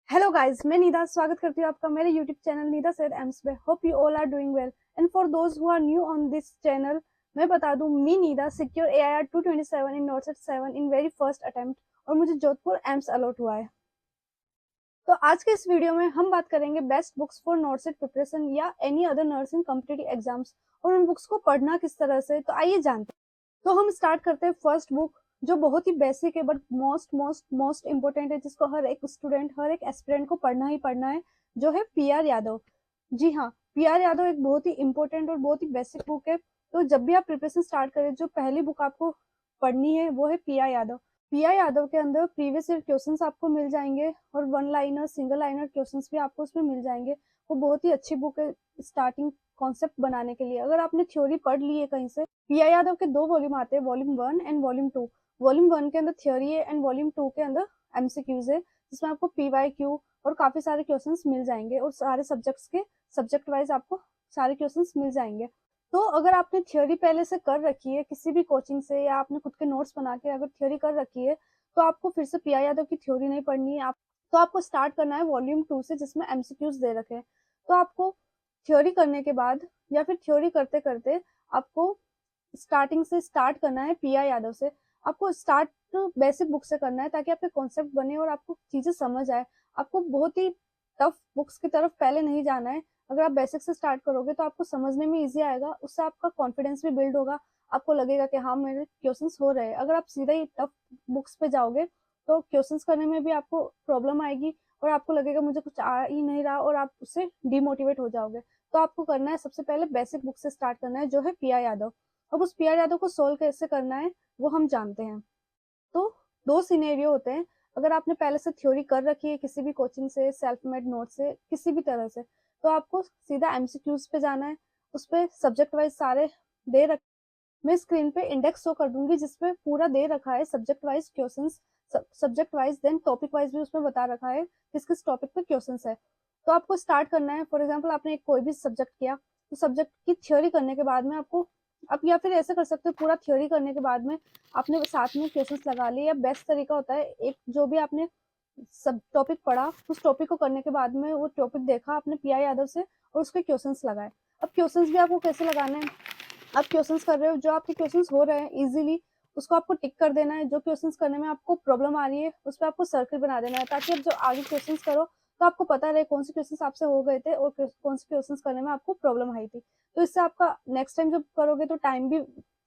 Hello guys, मैं निदा स्वागत करती हूँ आपका मेरे YouTube channel Nida Saeed AIIMS पे। Hope you all are doing well and for those who are new on this channel, मैं बता दूं me Nida secure AIR 227 in NORCET 7 in very first attempt और मुझे जोधपुर एम्स अलॉट हुआ है। तो आज के इस वीडियो में हम बात करेंगे best books for NORCET preparation या any other nursing competitive exams और उन बुक्स को पढ़ना किस तरह से। तो आइए जानते हैं। तो हम स्टार्ट करते हैं फर्स्ट बुक, जो बहुत ही बेसिक है but most most most important है, जिसको हर एक स्टूडेंट हर एक एस्पिरेंट को पढ़ना ही पढ़ना है, जो है PR यादव। जी हाँ, PR यादव एक बहुत ही इंपॉर्टेंट और बहुत ही बेसिक बुक है। तो जब भी आप प्रिपरेशन स्टार्ट करें, जो पहली बुक आपको पढ़नी है वो है PR यादव। PR यादव के अंदर प्रीवियस ईयर क्वेश्चंस आपको मिल जाएंगे और one liner single liner questions भी आपको उसमें मिल जाएंगे। वो बहुत ही अच्छी बुक है स्टार्टिंग कॉन्सेप्ट बनाने के लिए। अगर आपने थ्योरी पढ़ ली है कहीं से, PR यादव के 2 वॉल्यूम आते हैं, वॉल्यूम 1 एंड वॉल्यूम 2। वॉल्यूम 1 के अंदर थ्योरी है एंड वॉल्यूम 2 के अंदर MCQs है, जिसमें आपको PYQ और काफी सारे क्वेश्चंस मिल जाएंगे और सारे सब्जेक्ट्स के सब्जेक्ट वाइज आपको सारे क्वेश्चंस मिल जाएंगे। तो अगर आपने थ्योरी पहले से कर रखी है किसी भी कोचिंग से, या आपने खुद के नोट्स बना के अगर थ्योरी कर रखी है, तो आपको फिर से PR यादव की थ्योरी नहीं पढ़नी है। तो आपको स्टार्ट करना है वॉल्यूम 2 से, जिसमें MCQs दे रखे हैं। तो आपको थ्योरी करने के बाद या फिर थ्योरी करते करते आपको स्टार्टिंग से स्टार्ट करना है PR यादव से। आपको स्टार्ट बेसिक बुक से करना है ताकि आपके कॉन्सेप्ट बने और आपको चीजें समझ आए। आपको बहुत ही टफ बुक्स की तरफ पहले नहीं जाना है। अगर आप बेसिक से स्टार्ट करोगे तो आपको समझने में इजी आएगा, उससे आपका कॉन्फिडेंस भी बिल्ड होगा। आपको लगेगा कि हाँ, मेरे क्वेश्चंस हो रहे हैं। अगर आप सीधा ही टफ बुक्स पे जाओगे तो क्वेश्चंस करने में भी आपको प्रॉब्लम आएगी और आपको लगेगा मुझे कुछ आ ही नहीं रहा और आप उससे डिमोटिवेट हो जाओगे। तो आपको करना है सबसे पहले बेसिक बुक से स्टार्ट करना है, जो है PR यादव। अब उस PR यादव को सोल्व कैसे करना है वो हम जानते हैं। तो दो सिनेरियो होते हैं। अगर आपने पहले से थ्योरी कर रखी है किसी भी कोचिंग से, सेल्फ मेड नोट से, किसी भी तरह से, तो आपको सीधा MCQs पे जाना है। उस पे सब्जेक्ट वाइज सारे दे रख मैं स्क्रीन पे इंडेक्स शो कर दूंगी जिसपे पूरा दे रखा है subject wise questions, subject wise then topic wise भी उसमें बता रखा है किस किस टॉपिक पे क्वेश्चंस है। तो आपको स्टार्ट करना है। फॉर एग्जांपल आपने कोई भी सब्जेक्ट किया, तो सब्जेक्ट की थ्योरी करने के बाद में आपको, आप या फिर ऐसे कर सकते हो, पूरा थ्योरी करने के बाद में आपने साथ में क्वेश्चंस लगा लिए। या बेस्ट तरीका होता है, एक जो भी आपने सब टॉपिक पढ़ा उस टॉपिक को करने के बाद में वो टॉपिक देखा आपने PR यादव से और उसके क्वेश्चंस लगाए। अब क्वेश्चंस भी आपको कैसे लगाने हैं, आप क्वेश्चंस कर रहे हो, जो आपके क्वेश्चंस हो रहे हैं इजीली उसको आपको टिक कर देना है। जो क्वेश्चंस करने में आपको प्रॉब्लम आ रही है उस पर आपको सर्कल बना देना है, ताकि आप जो आगे क्वेश्चंस करो तो आपको पता रहे कौन से क्वेश्चंस आपसे हो गए थे और कौन से क्वेश्चंस करने में आपको प्रॉब्लम आई थी। तो इससे आपका नेक्स्ट टाइम जब करोगे तो टाइम भी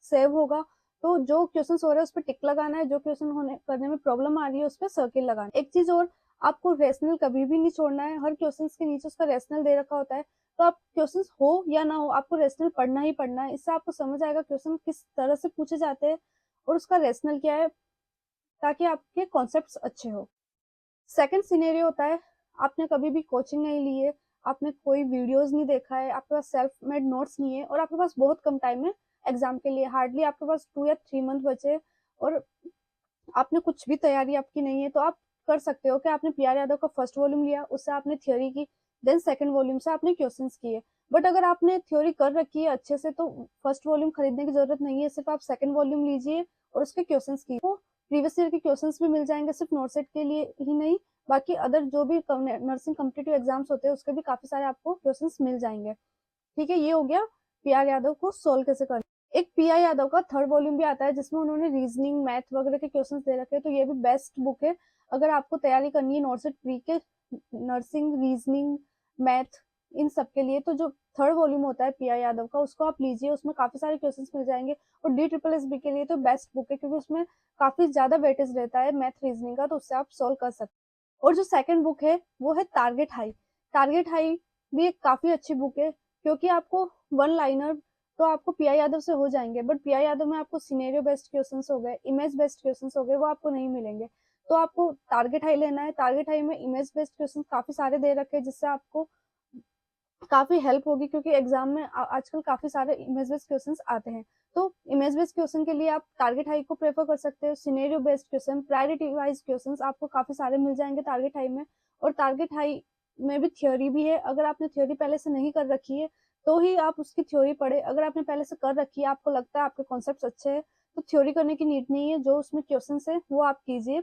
सेव होगा। तो जो क्वेश्चन हो रहे हैं उस पर टिक लगाना है, जो क्वेश्चन होने करने में प्रॉब्लम आ रही है उस पर सर्किल लगाना है। एक चीज और, आपको रेशनल कभी भी नहीं छोड़ना है। हर क्वेश्चन के नीचे उसका रेशनल दे रखा होता है, तो आप क्वेश्चन हो या ना हो आपको रेशनल पढ़ना ही पढ़ना है। इससे आपको समझ आएगा क्वेश्चन किस तरह से पूछे जाते हैं और उसका रेशनल क्या है, ताकि आपके कॉन्सेप्ट्स अच्छे हो। सेकंड सिनेरियो होता है, आपने कभी भी कोचिंग नहीं ली है, आपने कोई वीडियोस नहीं देखा है, आपके पास सेल्फ मेड नोट्स नहीं है और आपके पास बहुत कम टाइम है एग्जाम के लिए, हार्डली आपके पास 2 या 3 मंथ बचे और आपने कुछ भी तैयारी आपकी नहीं है। तो आप कर सकते हो कि आपने PR यादव का फर्स्ट वॉल्यूम लिया, उससे आपने थ्योरी की, देन सेकंड वॉल्यूम से आपने क्वेश्चंस किए। बट अगर आपने थ्योरी कर रखी है अच्छे से तो फर्स्ट वॉल्यूम खरीदने की जरूरत नहीं है, सिर्फ आप सेकंड वॉल्यूम लीजिए और उसके क्वेश्चंस कीजिए। तो प्रीवियस ईयर के क्वेश्चंस भी मिल जाएंगे, सिर्फ नोट सेट के लिए ही नहीं, बाकी अदर जो भी नर्सिंग कॉम्पिटिटिव एग्जाम्स होते हैं उसके भी काफी सारे आपको क्वेश्चंस मिल जाएंगे। ठीक है, ये हो गया PR यादव को सोल्व कैसे करना। एक PR यादव का थर्ड वॉल्यूम भी आता है जिसमें उन्होंने रीजनिंग मैथ वगैरह के क्वेश्चंस दे रखे हैं। तो ये भी बेस्ट बुक है अगर आपको तैयारी करनी है नॉर्सेट प्री के नर्सिंग, रीजनिंग, मैथ, इन सब के लिए। तो जो थर्ड वॉल्यूम होता है PR यादव का उसको आप लीजिए, उसमें काफी सारे क्वेश्चंस मिल जाएंगे। और DSSB के लिए तो बेस्ट बुक है क्योंकि उसमें काफी ज्यादा वेटेज रहता है मैथ रीजनिंग का, तो उससे आप सोल्व कर सकते हैं। और जो सेकंड बुक है वो है टारगेट हाई। टारगेट हाई भी एक काफी अच्छी बुक है क्योंकि आपको वन लाइनर तो आपको PR यादव से हो जाएंगे, बट PR यादव में आपको सिनेरियो बेस्ड क्वेश्चंस हो गए, इमेज बेस्ड क्वेश्चंस हो गए, वो आपको नहीं मिलेंगे। तो आपको टारगेट हाई लेना है। टारगेट हाई में इमेज बेस्ड क्वेश्चंस काफी सारे दे रखे हैं जिससे आपको काफी हेल्प होगी, क्योंकि एग्जाम में आजकल काफी सारे इमेज बेस्ड क्वेश्चंस आते हैं। तो इमेज बेस्ड क्वेश्चन के लिए आप टारगेट हाई को प्रेफर कर सकते हो। Scenario based question, priority wise questions आपको काफी सारे मिल जाएंगे टारगेट हाई में। और टारगेट हाई में भी थ्योरी भी है। अगर आपने थ्योरी पहले से नहीं कर रखी है तो ही आप उसकी थ्योरी पढ़े। अगर आपने पहले से कर रखी है, आपको लगता है आपके कॉन्सेप्ट अच्छे हैं, तो थ्योरी करने की नीड नहीं है। जो उसमें क्वेश्चन है वो आप कीजिए।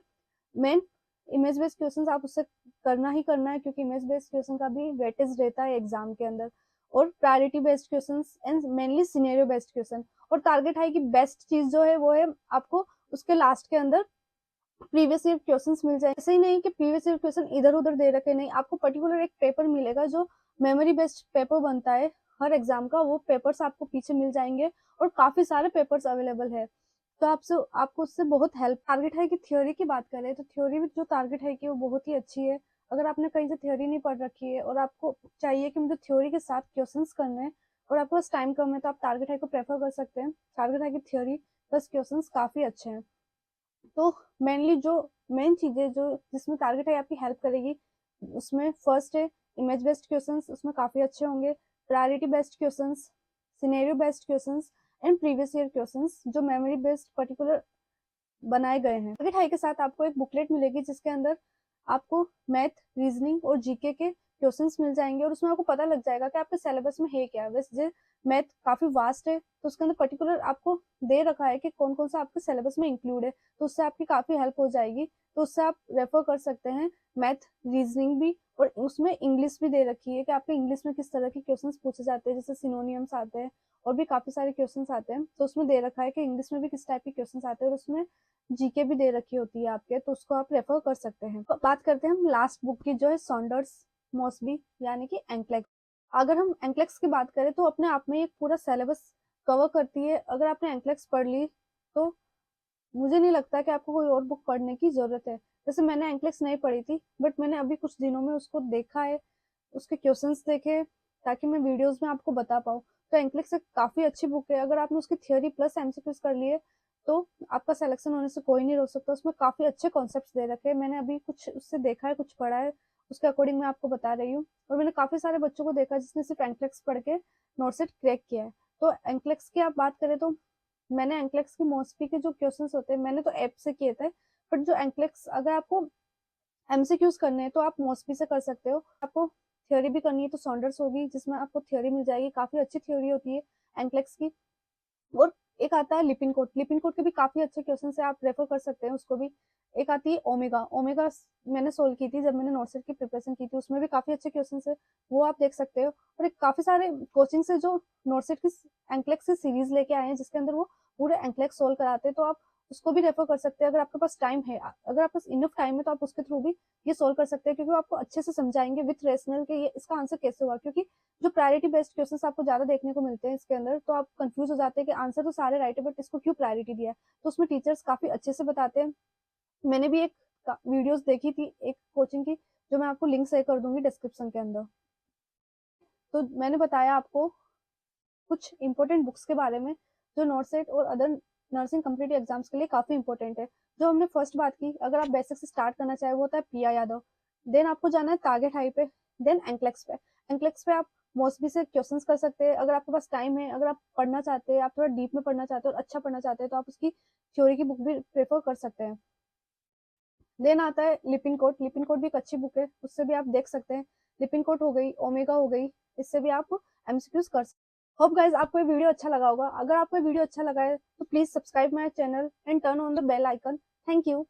मेन इमेज बेस्ड क्वेश्चंस आप उससे करना ही करना है, क्योंकि इमेज बेस्ड क्वेश्चन का भी वेटेज रहता है एग्जाम के अंदर। और priority based questions and mainly scenario based question. और टारगेट है कि बेस्ट चीज जो है वो है आपको उसके लास्ट के अंदर प्रीवियस ईयर क्वेश्चंस मिल जाए। ऐसे ही नहीं कि प्रीवियस ईयर क्वेश्चन इधर उधर दे रखे, नहीं, आपको पर्टिकुलर एक पेपर मिलेगा जो मेमोरी बेस्ड पेपर बनता है हर एग्जाम का, वो पेपर्स आपको पीछे मिल जाएंगे और काफी सारे पेपर्स अवेलेबल है। तो आपको उससे बहुत हेल्प। टारगेट है कि थ्योरी की बात करें तो थ्योरी में जो टारगेट है कि वो बहुत ही अच्छी है। अगर आपने कहीं से थ्योरी नहीं पढ़ रखी है और आपको चाहिए कि मुझे थ्योरी के साथ क्वेश्चंस करने हैं और आपके पास टाइम कम है, तो आप टारगेट है को प्रेफर कर सकते हैं। टारगेट है की थ्योरी प्लस क्वेश्चंस काफी अच्छे हैं। तो मेनली जो मेन चीजें जो जिसमें टारगेट है आपकी हेल्प करेगी, उसमें फर्स्ट है इमेज बेस्ड क्वेश्चंस, उसमें काफी अच्छे होंगे। Priority based questions, scenario based questions and previous year questions जो मेमोरी बेस्ड पर्टिकुलर बनाए गए हैं। टारगेट हाई के साथ आपको एक बुकलेट मिलेगी जिसके अंदर आपको मैथ, रीजनिंग और जीके के क्वेश्चंस मिल जाएंगे और उसमें आपको पता लग जाएगा कि आपके सिलेबस में है क्या। वैसे मैथ काफी वास्ट है तो उसके अंदर पर्टिकुलर आपको दे रखा है कि कौन कौन सा आपके सिलेबस में इंक्लूड है, तो उससे आपकी काफी हेल्प हो जाएगी। तो उससे आप रेफर कर सकते हैं मैथ, रीजनिंग भी। और उसमें इंग्लिश भी दे रखी है कि आपके इंग्लिश में किस तरह के क्वेश्चंस पूछे जाते हैं, जैसे सिनोनियम्स आते हैं और भी काफी सारे क्वेश्चंस आते हैं। तो उसमें दे रखा है कि इंग्लिश में भी किस टाइप के क्वेश्चंस आते हैं और उसमें जीके भी दे रखी होती है आपके, तो उसको आप रेफर कर सकते हैं। तो बात करते हैं हम लास्ट बुक की जो है सॉन्डर्स मॉसबी यानी कि एंक्लेक्स। अगर हम एंक्लेक्स की बात करें तो अपने आप में एक पूरा सिलेबस कवर करती है। अगर आपने एंक्लेक्स पढ़ ली तो मुझे नहीं लगता कि आपको कोई और बुक पढ़ने की जरूरत है। जैसे मैंने एंक्लेक्स नहीं पढ़ी थी बट मैंने अभी कुछ दिनों में उसको देखा है, उसके क्वेश्चंस देखे ताकि मैं वीडियोस में आपको बता पाऊँ। तो एंक्लेक्स एक काफी अच्छी बुक है। अगर आपने उसकी थ्योरी प्लस एमसीक्यूज कर लिए तो आपका सिलेक्शन होने से कोई नहीं रोक सकता। उसमें काफी अच्छे कॉन्सेप्ट्स दे रखे हैं। मैंने अभी कुछ उससे देखा है, कुछ पढ़ा है, उसके अकॉर्डिंग मैं आपको बता रही हूँ। और मैंने काफी सारे बच्चों को देखा जिसने सिर्फ एंक्लेक्स पढ़ के नोटसेट क्रैक किया है। तो एंक्लेक्स की आप बात करें तो मैंने एंक्लेक्स की मोस्टली के जो क्वेश्चंस होते हैं मैंने तो ऐप से किए थे, बट जो एंक्लेक्स अगर आपको एमसीक्यूज करने हैं तो आप मोस्टली से कर सकते हो। आपको थ्योरी भी करनी है तो सॉन्डर्स होगी जिसमें आपको थ्योरी मिल जाएगी, काफी अच्छी थ्योरी होती है एंक्लेक्स की। और एक आता है लिपिन कोड, लिपिन कोड के भी काफी अच्छे क्वेश्चन है, आप रेफर कर सकते हैं उसको भी। एक आती है ओमेगा, ओमेगा मैंने सोल्व की थी जब मैंने नोटसेट की प्रिपरेशन की थी, उसमें भी काफी अच्छे क्वेश्चन है, वो आप देख सकते हो। और एक काफी सारे कोचिंग से जो नोटसेट की एंक्लेक्स की सीरीज लेके आए हैं जिसके अंदर वो पूरे एंक्लेक्स सोल्व कराते हैं, तो आप उसको भी रेफर कर सकते हैं अगर आपके पास टाइम है। अगर आपके पास इनफ टाइम है तो आप उसके थ्रू भी ये सोल्व कर सकते हैं, क्योंकि वो आपको अच्छे से समझाएंगे विथ रेशनल के ये इसका आंसर कैसे हुआ। क्योंकि जो प्रायोरिटी बेस्ड क्वेश्चंस आपको ज्यादा देखने को मिलते हैं इसके अंदर, तो आप कंफ्यूज हो जाते हैं कि आंसर तो सारे राइट है बट इसको क्यों प्रायोरिटी दिया है। तो उसमें टीचर्स काफी अच्छे से बताते हैं। मैंने भी एक वीडियोस देखी थी एक कोचिंग की, जो मैं आपको लिंक शेयर कर दूंगी डिस्क्रिप्शन के अंदर। तो मैंने बताया आपको कुछ इंपॉर्टेंट बुक्स के बारे में जो नोटसेट और अदर नर्सिंग कम्पिटिटिव एग्जाम्स के लिए काफी इंपॉर्टेंट है। जो हमने फर्स्ट बात की, अगर आप बेसिक से स्टार्ट करना चाहे वो होता है पिया यादव। देन आपको जाना है टारगेट हाई पे, देन एंक्लेक्स पे। एंक्लेक्स पे आप मोस्टली से क्वेश्चंस कर सकते हैं अगर आपके पास टाइम है। अगर आप पढ़ना चाहते हैं, आप थोड़ा डीप में पढ़ना चाहते हैं और अच्छा पढ़ना चाहते हैं, तो आप उसकी थ्योरी की बुक भी प्रेफर कर सकते हैं। देन आता है लिपिन कोड, लिपिन कोड भी एक अच्छी बुक है, उससे भी आप देख सकते हैं। लिपिन कोड हो गई, ओमेगा हो गई, इससे भी आप एमसीक्यूज कर सकते हैं। होप गाइज आपको ये वीडियो अच्छा लगा होगा। अगर आपको वीडियो अच्छा लगा है तो please subscribe my channel and turn on the bell icon. Thank you.